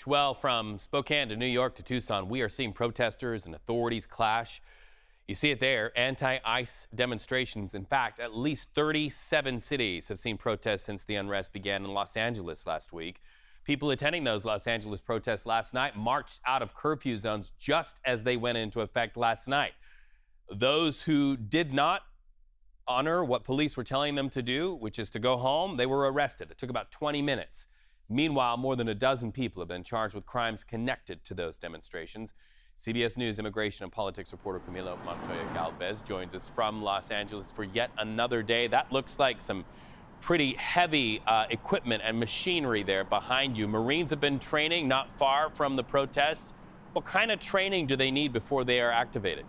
Well, from Spokane to New York to Tucson, we are seeing protesters and authorities clash. You see it there, anti-ICE demonstrations. In fact, at least 37 cities have seen protests since the unrest began in Los Angeles last week. People attending those Los Angeles protests last night marched out of curfew zones just as they went into effect last night. Those who did not honor what police were telling them to do, which is to go home, they were arrested. It took about 20 minutes. Meanwhile, more than a dozen people have been charged with crimes connected to those demonstrations. CBS News immigration and politics reporter Camilo Montoya-Galvez joins us from Los Angeles for yet another day. That looks like some pretty heavy equipment and machinery there behind you. Marines have been training not far from the protests. What kind of training do they need before they are activated?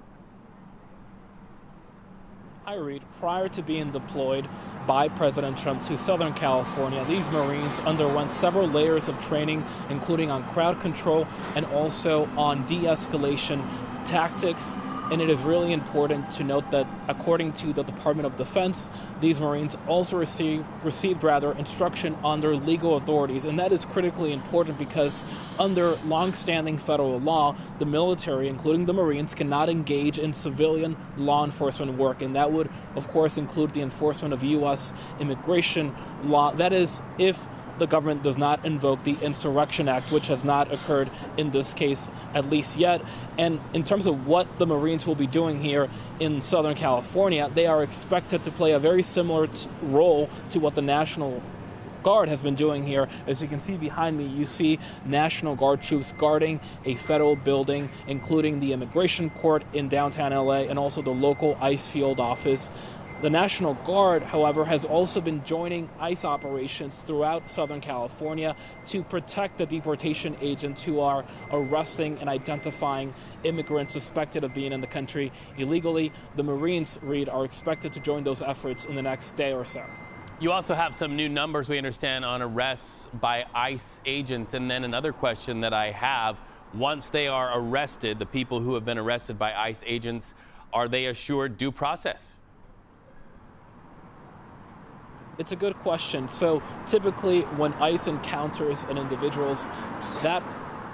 I read, prior to being deployed by President Trump to Southern California, these Marines underwent several layers of training, including on crowd control and also on de-escalation tactics. And it is really important to note that, according to the Department of Defense, these Marines also received instruction on their legal authorities. And that is critically important because under long-standing federal law, the military, including the Marines, cannot engage in civilian law enforcement work. And that would, of course, include the enforcement of U.S. immigration law. That is, if the government does not invoke the Insurrection Act, which has not occurred in this case, at least yet. And in terms of what the Marines will be doing here in Southern California, they are expected to play a very similar role to what the National Guard has been doing here. As you can see behind me, you see National Guard troops guarding a federal building, including the Immigration Court in downtown LA and also the local ICE field office. The National Guard, however, has also been joining ICE operations throughout Southern California to protect the deportation agents who are arresting and identifying immigrants suspected of being in the country illegally. The Marines, Reed, are expected to join those efforts in the next day or so. You also have some new numbers, we understand, on arrests by ICE agents. And then another question that I have, once they are arrested, the people who have been arrested by ICE agents, are they assured due process? It's a good question. So typically when ICE encounters an individual, that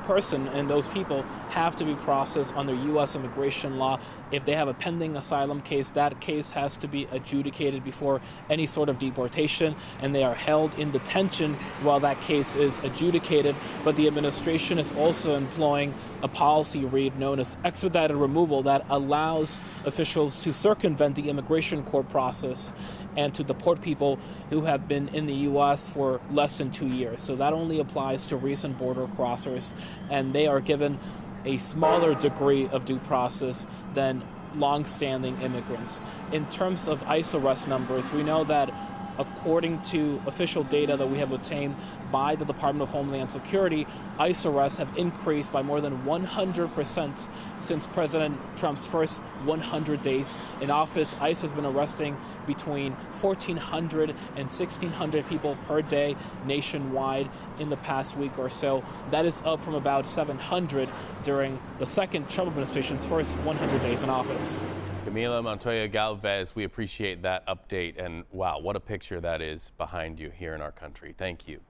person and those people have to be processed under U.S. immigration law. If they have a pending asylum case, that case has to be adjudicated before any sort of deportation, and they are held in detention while that case is adjudicated. But the administration is also employing a policy, Reed, known as expedited removal, that allows officials to circumvent the immigration court process and to deport people who have been in the U.S. for less than 2 years. So that only applies to recent border crossers, and they are given a smaller degree of due process than long-standing immigrants. In terms of ICE arrest numbers, we know that according to official data that we have obtained by the Department of Homeland Security, ICE arrests have increased by more than 100% since President Trump's first 100 days in office. ICE has been arresting between 1,400 and 1,600 people per day nationwide in the past week or so. That is up from about 700 during the second Trump administration's first 100 days in office. Camilo Montoya-Galvez, we appreciate that update. And wow, what a picture that is behind you here in our country. Thank you.